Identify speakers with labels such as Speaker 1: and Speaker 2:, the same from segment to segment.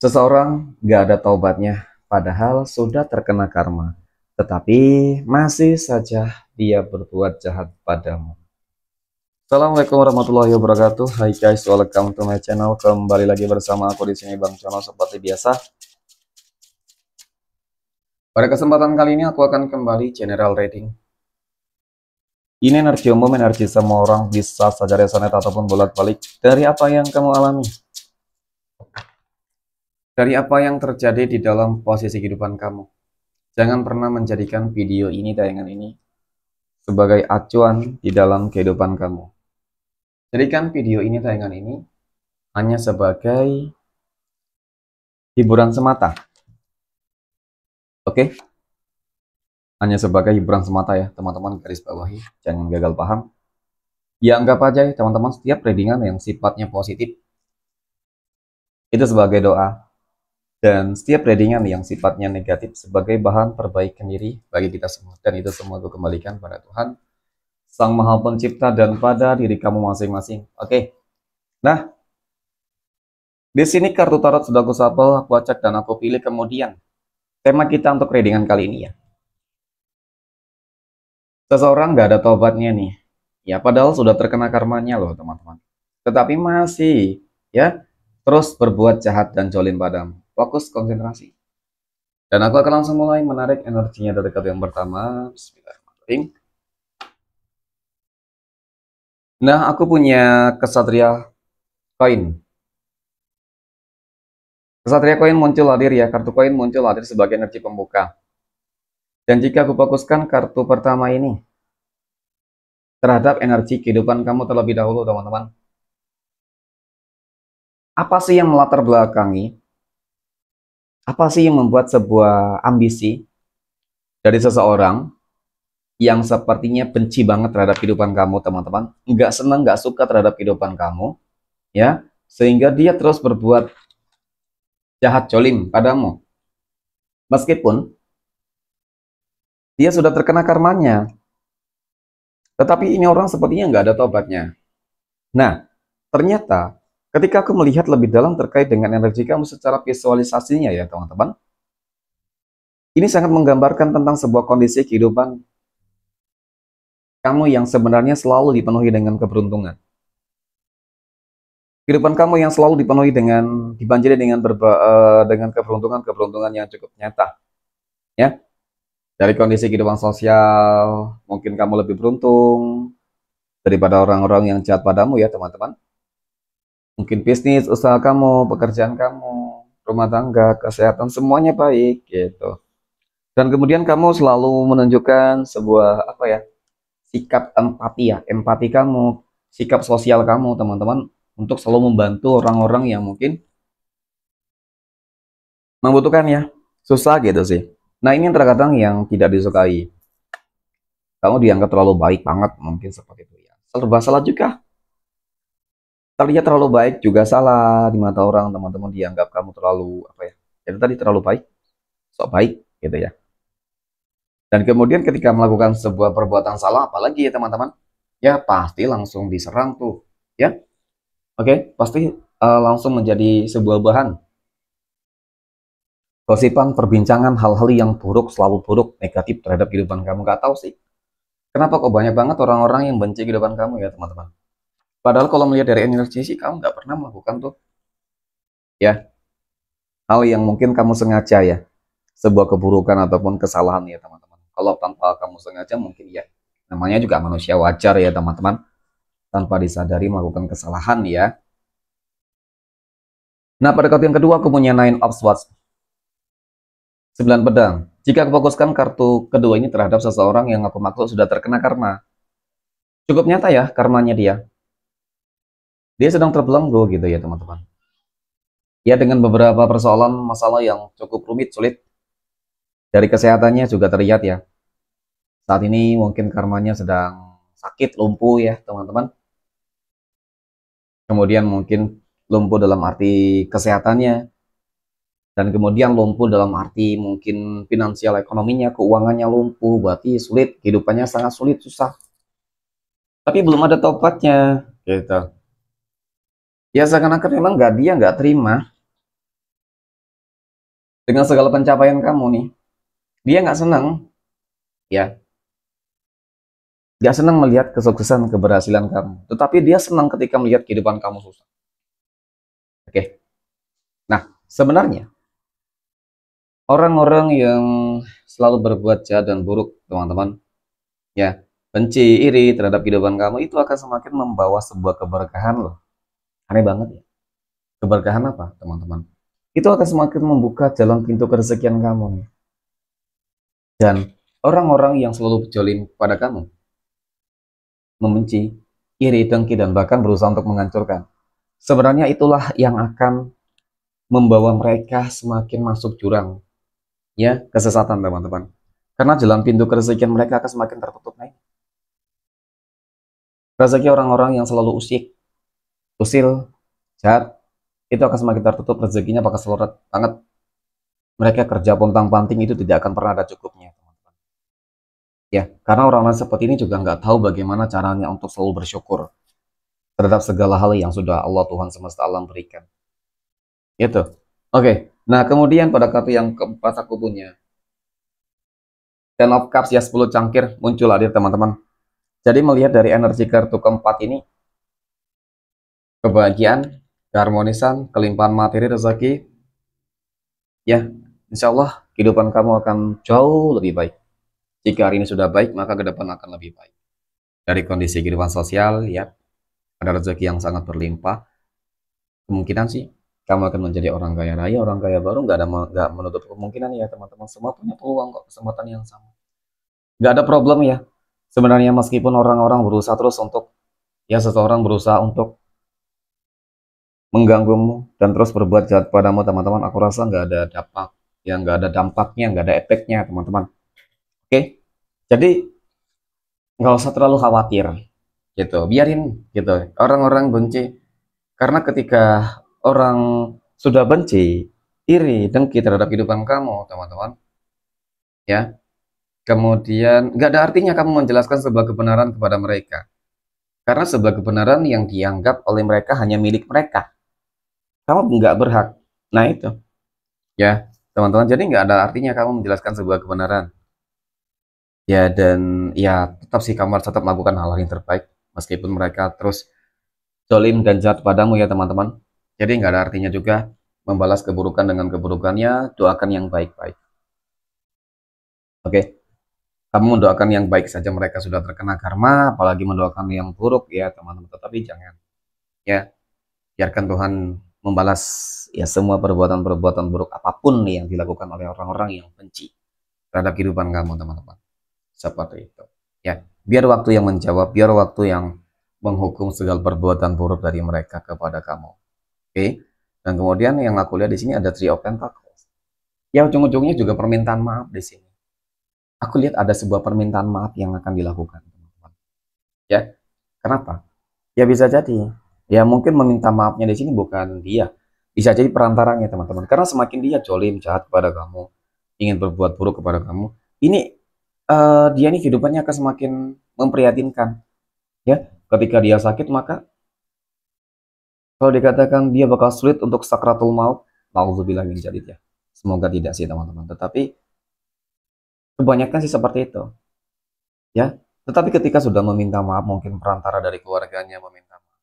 Speaker 1: Seseorang gak ada taubatnya, padahal sudah terkena karma, tetapi masih saja dia berbuat jahat padamu. Assalamualaikum warahmatullahi wabarakatuh. Hai guys, welcome to my channel. Kembali lagi bersama aku di sini Bang Cono seperti biasa. Pada kesempatan kali ini aku akan kembali general reading. Ini energi umum, energi semua orang, bisa saja resonate ataupun bolak-balik dari apa yang kamu alami. Dari apa yang terjadi di dalam posisi kehidupan kamu. Jangan pernah menjadikan video ini, tayangan ini, sebagai acuan di dalam kehidupan kamu. Jadikan video ini, tayangan ini, hanya sebagai hiburan semata. Oke? Hanya sebagai hiburan semata ya, teman-teman, garis bawahi. Jangan gagal paham. Ya anggap aja ya, teman-teman, setiap readingan yang sifatnya positif, itu sebagai doa. Dan setiap readingan yang sifatnya negatif sebagai bahan perbaikan diri bagi kita semua. Dan itu semua aku kembalikan pada Tuhan, Sang Maha Pencipta, dan pada diri kamu masing-masing. Oke. Nah, di sini kartu tarot sudah aku shuffle, aku acak, dan aku pilih. Kemudian tema kita untuk readingan kali ini ya. Seseorang nggak ada tobatnya nih. Ya, padahal sudah terkena karmanya loh, teman-teman. Tetapi masih ya terus berbuat jahat dan jolim padamu. Fokus, konsentrasi. Dan aku akan langsung mulai menarik energinya dari kartu yang pertama. Bismillahirrahmanirrahim. Nah, aku punya kesatria koin. Kesatria koin muncul hadir ya, kartu koin muncul hadir sebagai energi pembuka. Dan jika aku fokuskan kartu pertama ini terhadap energi kehidupan kamu terlebih dahulu, teman-teman. Apa sih yang melatar belakangi? Apa sih yang membuat sebuah ambisi dari seseorang yang sepertinya benci banget terhadap kehidupan kamu, teman-teman? Nggak senang, nggak suka terhadap kehidupan kamu, ya, sehingga dia terus berbuat jahat jolim padamu. Meskipun dia sudah terkena karmanya, tetapi ini orang sepertinya nggak ada tobatnya. Nah, ternyata ketika aku melihat lebih dalam terkait dengan energi kamu secara visualisasinya ya, teman-teman, ini sangat menggambarkan tentang sebuah kondisi kehidupan kamu yang sebenarnya selalu dipenuhi dengan keberuntungan. Kehidupan kamu yang selalu dipenuhi dengan, dibanjiri dengan dengan keberuntungan yang cukup nyata. Ya, dari kondisi kehidupan sosial, mungkin kamu lebih beruntung daripada orang-orang yang jahat padamu ya, teman-teman. Mungkin bisnis, usaha kamu, pekerjaan kamu, rumah tangga, kesehatan, semuanya baik gitu. Dan kemudian kamu selalu menunjukkan sebuah apa ya, sikap empati ya, empati kamu, sikap sosial kamu, teman-teman, untuk selalu membantu orang-orang yang mungkin membutuhkan ya, susah gitu sih. Nah, ini yang terkadang yang tidak disukai. Kamu dianggap terlalu baik banget, mungkin seperti itu ya. Serba salah juga. Terlihat terlalu baik juga salah di mata orang, teman-teman, dianggap kamu terlalu apa ya? Itu tadi terlalu baik, sok baik gitu ya. Dan kemudian ketika melakukan sebuah perbuatan salah, apalagi ya teman-teman, ya pasti langsung diserang tuh, ya. Oke, pasti langsung menjadi sebuah bahan gosipan, perbincangan, hal-hal yang buruk, selalu buruk, negatif terhadap kehidupan kamu. Gak tahu sih, kenapa kok banyak banget orang-orang yang benci kehidupan kamu ya teman-teman. Padahal kalau melihat dari energi sih, kamu nggak pernah melakukan tuh, ya, hal yang mungkin kamu sengaja ya, sebuah keburukan ataupun kesalahan ya teman-teman. Kalau tanpa kamu sengaja mungkin ya, namanya juga manusia wajar ya teman-teman, tanpa disadari melakukan kesalahan ya. Nah, pada kartu yang kedua aku punya Nine of Swords, 9 pedang. Jika aku fokuskan kartu kedua ini terhadap seseorang yang aku maksud sudah terkena karma, cukup nyata ya karmanya dia. Dia sedang terbelenggu gitu ya teman-teman. Ya, dengan beberapa persoalan masalah yang cukup rumit, sulit. Dari kesehatannya juga terlihat ya. Saat ini mungkin karmanya sedang sakit, lumpuh ya teman-teman. Kemudian mungkin lumpuh dalam arti kesehatannya. Dan kemudian lumpuh dalam arti mungkin finansial ekonominya, keuangannya lumpuh. Berarti sulit, kehidupannya sangat sulit, susah. Tapi belum ada tobatnya gitu. Ya seakan-akan memang dia nggak terima dengan segala pencapaian kamu nih, dia nggak senang, ya, nggak senang melihat kesuksesan, keberhasilan kamu. Tetapi dia senang ketika melihat kehidupan kamu susah. Oke. Nah, sebenarnya orang-orang yang selalu berbuat jahat dan buruk, teman-teman, ya, benci, iri terhadap kehidupan kamu itu akan semakin membawa sebuah keberkahan loh. Aneh banget ya. Keberkahan apa, teman-teman? Itu akan semakin membuka jalan pintu kerezekian kamu nih. Dan orang-orang yang selalu berjolim pada kamu, membenci, iri, dengki, dan bahkan berusaha untuk menghancurkan. Sebenarnya itulah yang akan membawa mereka semakin masuk jurang, ya, kesesatan, teman-teman. Karena jalan pintu kerezekian mereka akan semakin tertutup. Nah, rezeki orang-orang yang selalu usik, usil, jahat, itu akan semakin tertutup, rezekinya bakal selalu banget. Mereka kerja pontang-panting itu tidak akan pernah ada cukupnya, teman-teman. Ya, karena orang-orang seperti ini juga nggak tahu bagaimana caranya untuk selalu bersyukur terhadap segala hal yang sudah Allah Tuhan semesta alam berikan. Gitu. Oke. Nah, kemudian pada kartu yang keempat aku punya Ten of Cups ya, 10 cangkir muncul hadir, teman-teman. Jadi melihat dari energi kartu keempat ini, kebahagiaan, keharmonisan, kelimpahan materi, rezeki, ya, insya Allah kehidupan kamu akan jauh lebih baik. Jika hari ini sudah baik, maka ke depan akan lebih baik. Dari kondisi kehidupan sosial, ya, ada rezeki yang sangat berlimpah. Kemungkinan sih kamu akan menjadi orang kaya raya, orang kaya baru, nggak menutup kemungkinan ya, teman-teman. Semua punya peluang kok, kesempatan yang sama. Nggak ada problem ya. Sebenarnya meskipun orang-orang berusaha terus untuk, ya, seseorang berusaha untuk mengganggumu dan terus berbuat jahat padamu, teman-teman, aku rasa nggak ada dampak, ya, nggak ada dampaknya, nggak ada efeknya, teman-teman. Oke, jadi nggak usah terlalu khawatir, gitu. Biarin, gitu. Orang-orang benci, karena ketika orang sudah benci, iri, dengki terhadap kehidupan kamu, teman-teman, ya, kemudian nggak ada artinya kamu menjelaskan sebuah kebenaran kepada mereka, karena sebuah kebenaran yang dianggap oleh mereka hanya milik mereka. Kamu nggak berhak. Nah itu, ya, teman-teman. Jadi nggak ada artinya kamu menjelaskan sebuah kebenaran. Ya, dan ya tetap sih kamu harus tetap melakukan hal-hal yang terbaik meskipun mereka terus zolim dan jahat padamu ya, teman-teman. Jadi nggak ada artinya juga membalas keburukan dengan keburukannya. Doakan yang baik-baik. Oke, kamu mendoakan yang baik saja mereka sudah terkena karma, apalagi mendoakan yang buruk ya, teman-teman. Tetapi jangan, ya, biarkan Tuhan membalas, ya, semua perbuatan-perbuatan buruk apapun yang dilakukan oleh orang-orang yang benci terhadap kehidupan kamu, teman-teman. Seperti itu. Ya, biar waktu yang menjawab, biar waktu yang menghukum segala perbuatan buruk dari mereka kepada kamu. Oke? Dan kemudian yang aku lihat di sini ada Three of Pentacles. Ya, ujung-ujungnya juga permintaan maaf di sini. Aku lihat ada sebuah permintaan maaf yang akan dilakukan, teman-teman. Ya, kenapa? Ya bisa jadi. Ya mungkin meminta maafnya di sini bukan dia. Bisa jadi perantaranya, teman-teman. Karena semakin dia jolim, jahat kepada kamu, ingin berbuat buruk kepada kamu, ini dia ini kehidupannya akan semakin memprihatinkan. Ya, ketika dia sakit, maka kalau dikatakan dia bakal sulit untuk sakratul maut, nauzubillah min dzalik ya. Semoga tidak sih, teman-teman. Tetapi kebanyakan sih seperti itu. Ya, tetapi ketika sudah meminta maaf, mungkin perantara dari keluarganya meminta maaf,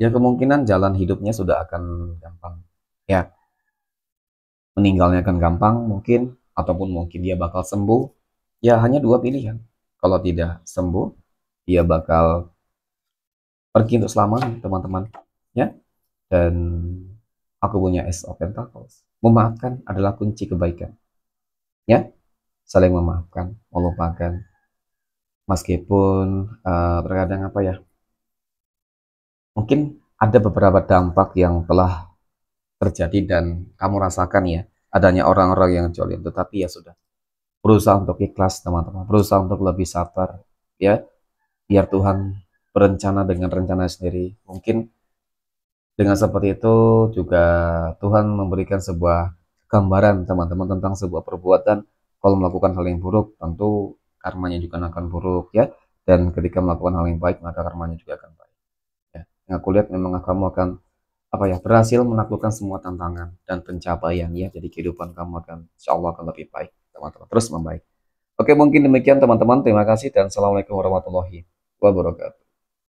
Speaker 1: ya kemungkinan jalan hidupnya sudah akan gampang. Ya, meninggalnya akan gampang mungkin, ataupun mungkin dia bakal sembuh. Ya, hanya dua pilihan. Kalau tidak sembuh, dia bakal pergi untuk selamanya, teman-teman. Ya, dan aku punya Ace of Pentacles. Memaafkan adalah kunci kebaikan. Ya, saling memaafkan, melupakan. Meskipun terkadang apa ya, mungkin ada beberapa dampak yang telah terjadi dan kamu rasakan ya, adanya orang-orang yang jolim, tetapi ya sudah, berusaha untuk ikhlas, teman-teman, berusaha untuk lebih sabar, ya, biar Tuhan berencana dengan rencana sendiri. Mungkin dengan seperti itu juga Tuhan memberikan sebuah gambaran, teman-teman, tentang sebuah perbuatan. Kalau melakukan hal yang buruk, tentu karmanya juga akan buruk, ya, dan ketika melakukan hal yang baik, maka karmanya juga akan baik, ya. Yang aku lihat memang kamu akan apa ya, berhasil menaklukkan semua tantangan dan pencapaian ya. Jadi kehidupan kamu akan insya Allah akan lebih baik, teman-teman. Terus membaik. Oke, mungkin demikian teman-teman. Terima kasih dan assalamualaikum warahmatullahi wabarakatuh.